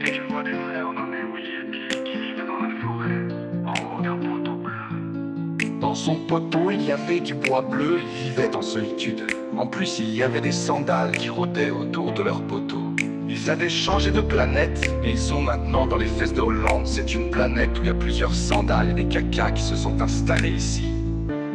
Et tu vois des frères nommés Willy et Bill qui vivaient dans la forêt, en haut d'un poteau bleu. Dans son poteau, il y avait du bois bleu, ils vivaient en solitude. En plus, il y avait des sandales qui rôdaient autour de leur poteau. Ils avaient changé de planète, et ils sont maintenant dans les fesses de Hollande. C'est une planète où il y a plusieurs sandales et des cacas qui se sont installés ici,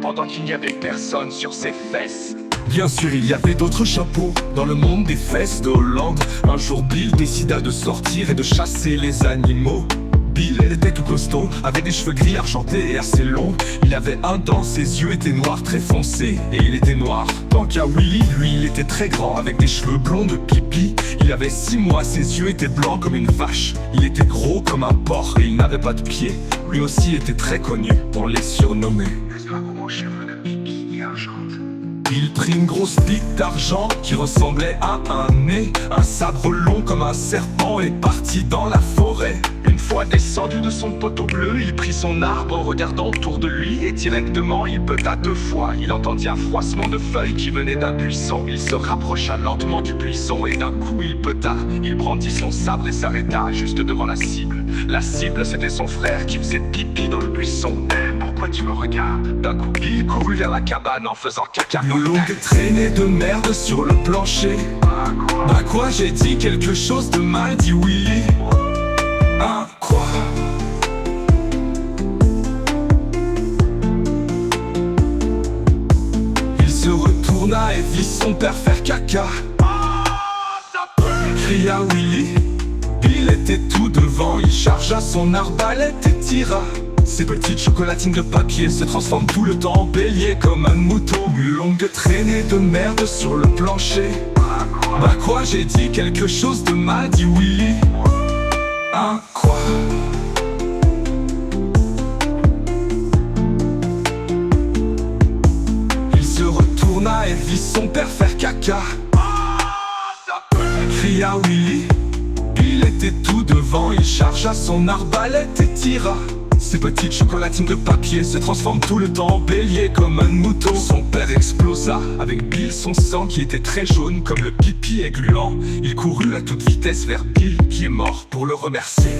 pendant qu'il n'y avait personne sur ces fesses. Bien sûr, il y avait d'autres chapeaux dans le monde des fesses de Hollande. Un jour, Bill décida de sortir et de chasser les animaux. Bill était tout costaud, avait des cheveux gris argentés et assez longs. Il avait un dent, ses yeux étaient noirs très foncés, et il était noir. Tant qu'à Willy, lui, il était très grand, avec des cheveux blonds de pipi. Il avait 6 mois, ses yeux étaient blancs comme une vache. Il était gros comme un porc et il n'avait pas de pieds. Lui aussi était très connu, on les surnommait Les gros cheveux de pipi et argent. Il prit une grosse pique d'argent qui ressemblait à un nez, un sabre long comme un serpent et partit dans la forêt. Une fois descendu de son poteau bleu, il prit son arbre en regardant autour de lui et directement il peta 2 fois. Il entendit un froissement de feuilles qui venait d'un buisson. Il se rapprocha lentement du buisson et d'un coup il peta. Il brandit son sabre et s'arrêta juste devant la cible. La cible, c'était son frère qui faisait pipi dans le buisson. Pourquoi tu me regardes? D'un coup, il courut vers la cabane en faisant caca. Une longue traînée de merde sur le plancher. Bah quoi, j'ai dit quelque chose de mal, dit Willy. Hein, quoi? Il se retourna et vit son père faire caca. Cria Willy. Bill était tout devant, il chargea son arbalète et tira. Ces petites chocolatines de papier se transforment tout le temps en bélier comme un mouton. Une longue traînée de merde sur le plancher. Bah quoi, j'ai dit quelque chose de mal, dit Willy. Hein, quoi? Il se retourna et vit son père faire caca. Cria Willy. Il était tout devant, il chargea son arbalète et tira. Ces petites chocolatines de papier se transforment tout le temps en bélier comme un mouton. Son père explosa avec Bill, son sang qui était très jaune comme le pipi et gluant. Il courut à toute vitesse vers Bill qui est mort pour le remercier.